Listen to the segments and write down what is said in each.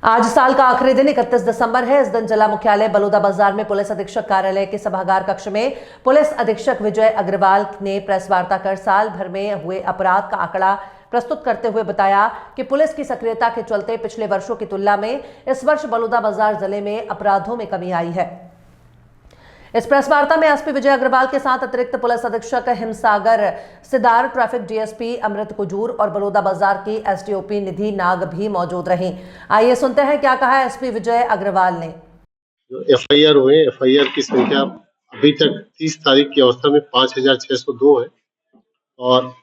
आज साल का आखिरी दिन 31 दिसंबर है। इस दिन जिला मुख्यालय बलौदा बाजार में पुलिस अधीक्षक कार्यालय के सभागार कक्ष में पुलिस अधीक्षक विजय अग्रवाल ने प्रेस वार्ता कर साल भर में हुए अपराध का आंकड़ा प्रस्तुत करते हुए बताया कि पुलिस की सक्रियता के चलते पिछले वर्षों की तुलना में इस वर्ष बलौदा बाजार जिले में अपराधों में कमी आई है। इस प्रेस वार्ता में एसपी विजय अग्रवाल के साथ अतिरिक्त पुलिस अधीक्षक हिमसागर सिदार, ट्रैफिक डीएसपी अमृत कुजूर और बलौदा बाजार की एसडीओपी निधि नाग भी मौजूद रहीं। आइए सुनते हैं क्या कहा एसपी विजय अग्रवाल ने। जो एफआईआर हुए, एफआईआर की संख्या अभी तक 30 तारीख की अवस्था में 5602 है और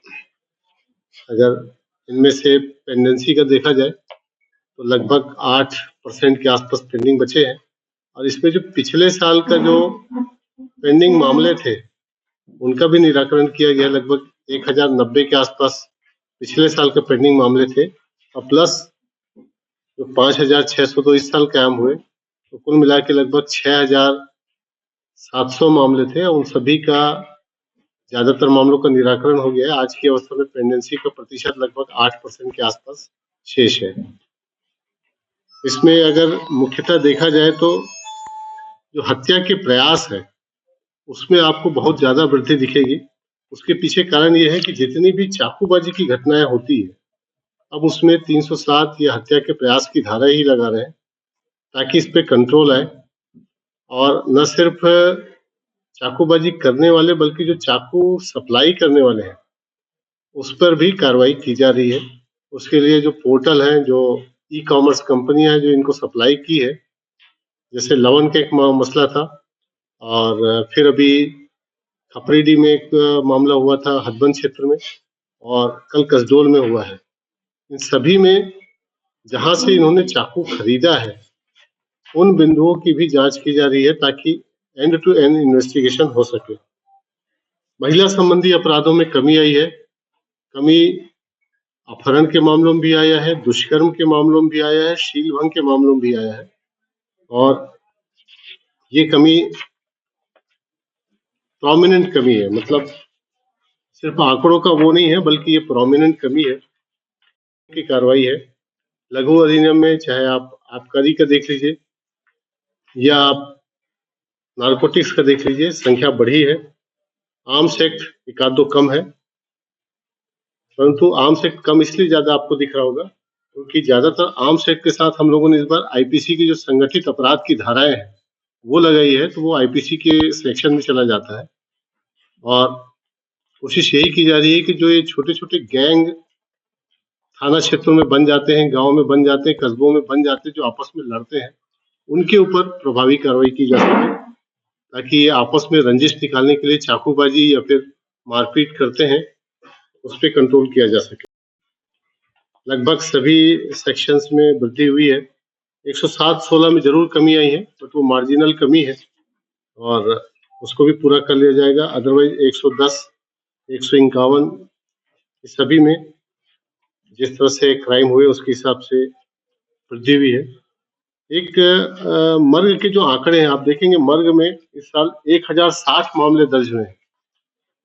अगर इनमें से पेंडेंसी का देखा जाए तो लगभग 8% के आसपास पेंडिंग बचे हैं। और इसमें जो पिछले साल का जो पेंडिंग मामले थे उनका भी निराकरण किया गया। लगभग 1090 के आसपास पिछले साल के पेंडिंग मामले थे और प्लस जो 5602 इस साल कायम हुए, तो कुल मिला के लगभग 6700 मामले थे। उन सभी का ज्यादातर मामलों का निराकरण हो गया है। आज की अवस्था में पेंडेंसी का प्रतिशत लगभग 8% के आसपास शेष है। इसमें अगर मुख्यतः देखा जाए तो जो हत्या के प्रयास है उसमें आपको बहुत ज्यादा वृद्धि दिखेगी। उसके पीछे कारण यह है कि जितनी भी चाकूबाजी की घटनाएं होती है, अब उसमें 307 या हत्या के प्रयास की धारा ही लगा रहे हैं ताकि इस पे कंट्रोल आए और न सिर्फ चाकूबाजी करने वाले बल्कि जो चाकू सप्लाई करने वाले हैं उस पर भी कार्रवाई की जा रही है। उसके लिए जो पोर्टल है, जो ई कॉमर्स कंपनियां हैं जो इनको सप्लाई की है, जैसे लवन का एक मसला था और फिर अभी खपरीडी में एक मामला हुआ था हथबंद क्षेत्र में और कल कसडोल में हुआ है। इन सभी में जहां से इन्होंने चाकू खरीदा है उन बिंदुओं की भी जांच की जा रही है ताकि एंड टू एंड इन्वेस्टिगेशन हो सके। महिला संबंधी अपराधों में कमी आई है। कमी अपहरण के मामलों में भी आया है, दुष्कर्म के मामलों में भी आया है, शील भंग के मामलों में भी आया है और ये कमी प्रोमिनेंट कमी है। मतलब सिर्फ आंकड़ों का वो नहीं है बल्कि ये प्रोमिनेंट कमी है की कार्रवाई है। लघु अधिनियम में चाहे आप आबकारी का देख लीजिए या आप नारकोटिक्स का देख लीजिए, संख्या बढ़ी है। आर्म्स एक्ट एक आध दो कम है, परंतु आर्म्स एक्ट कम इसलिए ज्यादा आपको दिख रहा होगा क्योंकि ज्यादातर आर्म्स एक्ट के साथ हम लोगों ने इस बार आईपीसी की जो संगठित अपराध की धाराएं हैं वो लगाई है, तो वो आईपीसी के सेक्शन में चला जाता है और कोशिश यही की जा रही है कि जो ये छोटे छोटे गैंग थाना क्षेत्रों में बन जाते हैं, गांव में बन जाते हैं, कस्बों में बन जाते हैं, जो आपस में लड़ते हैं, उनके ऊपर प्रभावी कार्रवाई की जा सके ताकि ये आपस में रंजिश निकालने के लिए चाकूबाजी या फिर मारपीट करते हैं उस पर कंट्रोल किया जा सके। लगभग सभी सेक्शंस में वृद्धि हुई है। 107-16 में जरूर कमी आई है बट वो मार्जिनल कमी है और उसको भी पूरा कर लिया जाएगा। अदरवाइज 110, 151 इस सभी में जिस तरह से क्राइम हुए उसके हिसाब से वृद्धि हुई है। एक मर्ग के जो आंकड़े हैं आप देखेंगे, मर्ग में इस साल 1060 मामले दर्ज हुए हैं।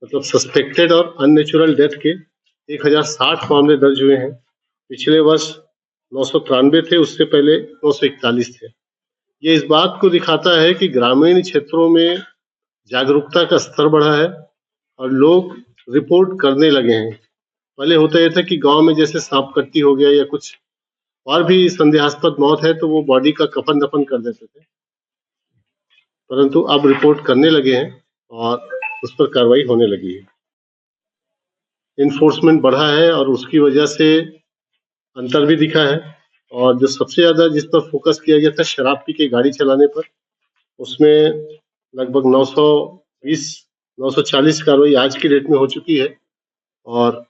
मतलब सस्पेक्टेड और अननेचुरल डेथ के 1060 मामले दर्ज हुए हैं। पिछले वर्ष 993 थे, उससे पहले 941 थे। ये इस बात को दिखाता है कि ग्रामीण क्षेत्रों में जागरूकता का स्तर बढ़ा है और लोग रिपोर्ट करने लगे हैं। पहले होता यह था कि गांव में जैसे सांप कट्टी हो गया या कुछ और भी संदेहास्पद मौत है तो वो बॉडी का कफन दफन कर देते थे, परंतु अब रिपोर्ट करने लगे हैं और उस पर कार्रवाई होने लगी है। इन्फोर्समेंट बढ़ा है और उसकी वजह से अंतर भी दिखा है। और जो सबसे ज्यादा जिस पर फोकस किया गया था शराब पी के गाड़ी चलाने पर, उसमें लगभग 940 कार्रवाई आज की डेट में हो चुकी है और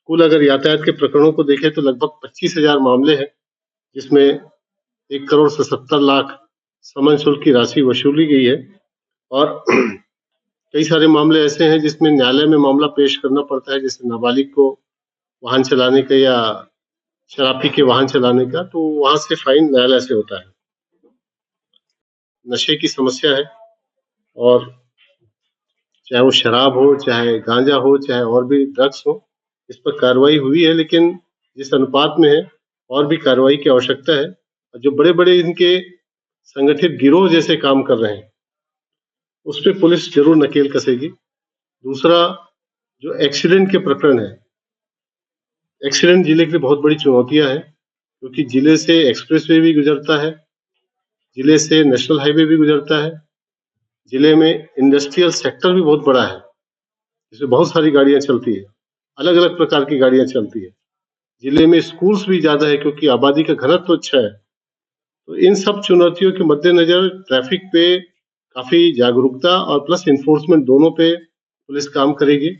कुल अगर यातायात के प्रकरणों को देखें तो लगभग 25,000 मामले हैं जिसमें 1 करोड़ से 70 लाख समन शुल्क की राशि वसूली गई है। और कई सारे मामले ऐसे हैं जिसमें न्यायालय में मामला पेश करना पड़ता है, जैसे नाबालिग को वाहन चलाने का या शराब पी के वाहन चलाने का, तो वहां से फाइन न्यायालय से होता है। नशे की समस्या है और चाहे वो शराब हो, चाहे गांजा हो, चाहे और भी ड्रग्स हो, इस पर कार्रवाई हुई है लेकिन जिस अनुपात में है और भी कार्रवाई की आवश्यकता है। और जो बड़े-बड़े इनके संगठित गिरोह जैसे काम कर रहे हैं, उस पे पुलिस जरूर नकेल कसेगी। दूसरा, जो एक्सीडेंट के प्रकरण है, एक्सीडेंट जिले के लिए बहुत बड़ी चुनौतियां हैं, क्योंकि जिले से एक्सप्रेसवे भी गुजरता है, जिले से नेशनल हाईवे भी गुजरता है, जिले में इंडस्ट्रियल सेक्टर भी बहुत बड़ा है, जिसमें बहुत सारी गाड़ियां चलती है, अलग अलग प्रकार की गाड़ियां चलती है। जिले में स्कूल्स भी ज्यादा है, क्योंकि आबादी का घनत्व तो अच्छा है। तो इन सब चुनौतियों के मद्देनजर ट्रैफिक पे काफी जागरूकता और प्लस इन्फोर्समेंट दोनों पे पुलिस काम करेगी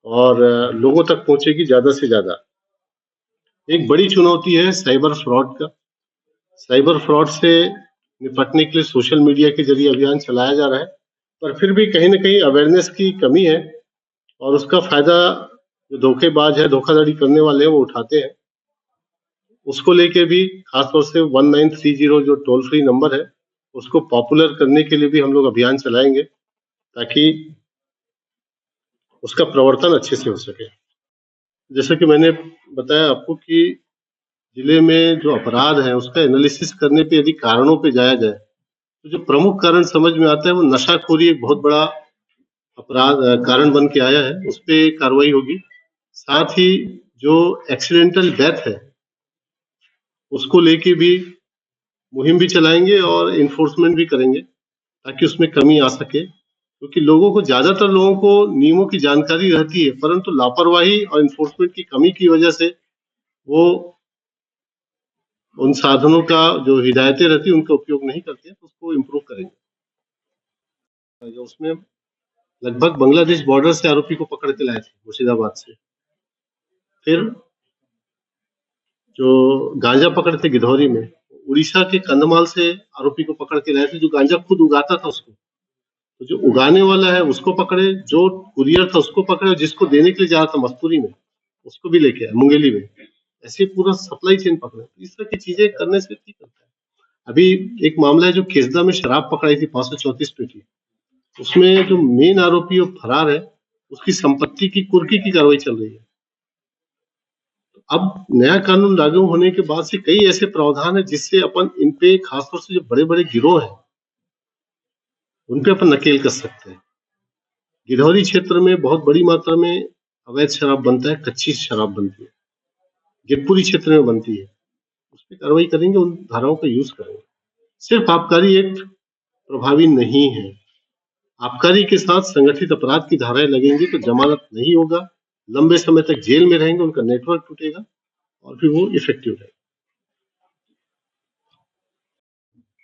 और लोगों तक पहुंचेगी ज्यादा से ज्यादा। एक बड़ी चुनौती है साइबर फ्रॉड का। साइबर फ्रॉड से निपटने के लिए सोशल मीडिया के जरिए अभियान चलाया जा रहा है, पर फिर भी कहीं न कहीं अवेयरनेस की कमी है और उसका फायदा जो धोखेबाज है, धोखाधड़ी करने वाले हैं, वो उठाते हैं। उसको लेके भी खासतौर से 1930 जो टोल फ्री नंबर है, उसको पॉपुलर करने के लिए भी हम लोग अभियान चलाएंगे, ताकि उसका प्रवर्तन अच्छे से हो सके। जैसा कि मैंने बताया आपको कि जिले में जो अपराध है, उसका एनालिसिस करने पे यदि कारणों पे जाया जाए, तो जो प्रमुख कारण समझ में आता है वो नशाखोरी एक बहुत बड़ा अपराध कारण बन के आया है, उस पे कार्रवाई होगी। साथ ही जो एक्सीडेंटल डेथ है, उसको लेके भी मुहिम भी चलाएंगे और इन्फोर्समेंट भी करेंगे, ताकि उसमें कमी आ सके। क्योंकि ज्यादातर लोगों को नियमों की जानकारी रहती है, परंतु लापरवाही और इन्फोर्समेंट की कमी की वजह से वो उन साधनों का जो हिदायतें रहती है उनका उपयोग नहीं करते हैं, तो उसको इम्प्रूव करेंगे। जो उसमें लगभग बांग्लादेश बॉर्डर से आरोपी को पकड़ के लाए थे, मुर्शिदाबाद से। फिर जो गांजा पकड़े थे गिधौरी में, उड़ीसा के कंधमाल से आरोपी को पकड़ के लाए थे, जो गांजा खुद उगाता था उसको। तो जो उगाने वाला है उसको पकड़े, जो कुरियर था उसको पकड़े, और जिसको देने के लिए जा रहा था मस्तूरी में, उसको भी लेके आए, मुंगेली में। ऐसे पूरा सप्लाई चेन पकड़े। इस तरह की चीजें करने से ठीक होता है। अभी एक मामला है जो केसदा में शराब पकड़ाई थी 534 पेटी, उसमें जो मेन आरोपी वो फरार है, उसकी संपत्ति की कुर्की की कार्रवाई चल रही है। तो अब नया कानून लागू होने के बाद से कई ऐसे प्रावधान है जिससे अपन इन पे खासतौर से जो बड़े बड़े गिरोह है उन पे अपन नकेल कस सकते हैं। गिधौरी क्षेत्र में बहुत बड़ी मात्रा में अवैध शराब बनता है, कच्ची शराब बनती है, गिरपुरी क्षेत्र में बनती है, उस पर कार्रवाई करेंगे, उन धाराओं का यूज करेंगे। सिर्फ आबकारी एक्ट प्रभावी नहीं है, आबकारी के साथ संगठित अपराध की धाराएं लगेंगी तो जमानत नहीं होगा, लंबे समय तक जेल में रहेंगे, उनका नेटवर्क टूटेगा और फिर वो इफेक्टिव रहेगा।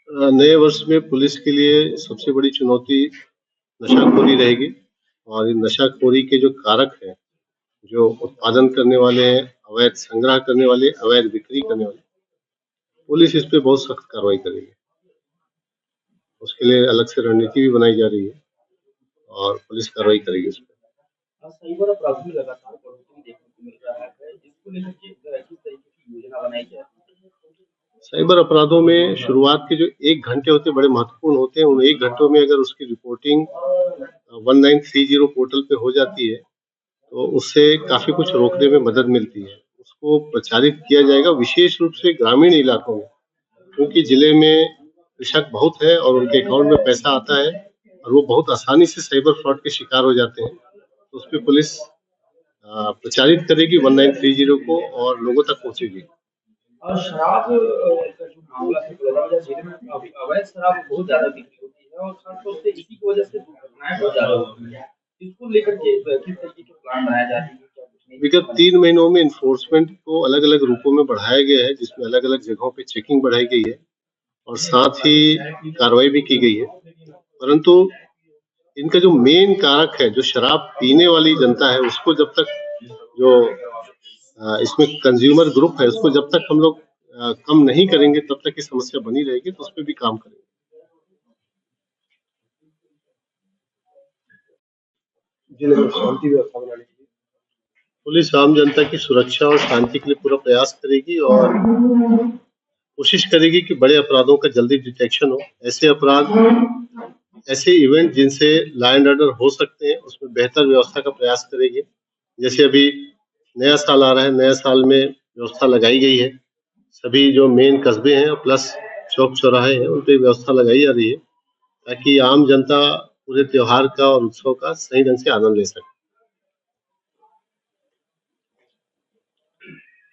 नए वर्ष में पुलिस के लिए सबसे बड़ी चुनौती नशाखोरी रहेगी, और इन नशाखोरी के जो कारक हैं, जो उत्पादन करने वाले हैं, अवैध संग्रह करने वाले, अवैध बिक्री करने वाले, पुलिस इस पे बहुत सख्त कार्रवाई करेगी। उसके लिए अलग से रणनीति भी बनाई जा रही है और पुलिस कार्रवाई करेगी उस पर। साइबर अपराध में लगातार बढ़ोतरी देखने को मिल रहा है, जिसको लेकर के किस तरीके की योजना बनाई जाए? साइबर अपराधों में शुरुआत के जो 1 घंटे होते हैं बड़े महत्वपूर्ण होते हैं। उन 1 घंटों में अगर उसकी रिपोर्टिंग 1930 पोर्टल पे हो जाती है, तो उससे काफी कुछ रोकने में मदद मिलती है। उसको प्रचारित किया जाएगा विशेष रूप से ग्रामीण इलाकों में, क्योंकि जिले में कृषक बहुत है और उनके अकाउंट में पैसा आता है और वो बहुत आसानी से साइबर फ्रॉड के शिकार हो जाते हैं। तो उस पे पुलिस प्रचारित करेगी 1930 को और लोगों तक पहुंचेगी। और शराब का जो मामला है, बलौदाबाजार जिले में अभी अवैध शराब बहुत ज्यादा बिक्री होती है और खासतौर से इसी की वजह से दुर्घटनाएं बहुत ज्यादा होती है। इसको लेकर के किस तरीके के प्लान बनाया जा रहा है? विगत 3 महीनों में इन्फोर्समेंट को अलग अलग रूपों में बढ़ाया गया है, जिसमें अलग अलग जगहों पे चेकिंग बढ़ाई गई है और साथ ही कार्रवाई भी की गई है। परंतु इनका जो मेन कारक है, जो शराब पीने वाली जनता है, उसको जब तक जो इसमें कंज्यूमर ग्रुप है, उसको जब तक हम लोग कम नहीं करेंगे तब तक ये समस्या बनी रहेगी। तो उस पर भी काम करेंगे। जिले में शांति व्यवस्था बनाने के लिए पुलिस आम जनता की सुरक्षा और शांति के लिए पूरा प्रयास करेगी और कोशिश करेगी कि बड़े अपराधों का जल्दी डिटेक्शन हो। ऐसे अपराध, ऐसे इवेंट जिनसे लॉ एंड ऑर्डर हो सकते हैं, उसमें बेहतर व्यवस्था का प्रयास करेगी। जैसे अभी नया साल आ रहा है, नया साल में व्यवस्था लगाई गई है, सभी जो मेन कस्बे हैं प्लस चौक चौराहे हैं उन पे व्यवस्था लगाई जा रही है ताकि आम जनता पूरे त्योहार का और उत्सव का सही ढंग से आनंद ले सके।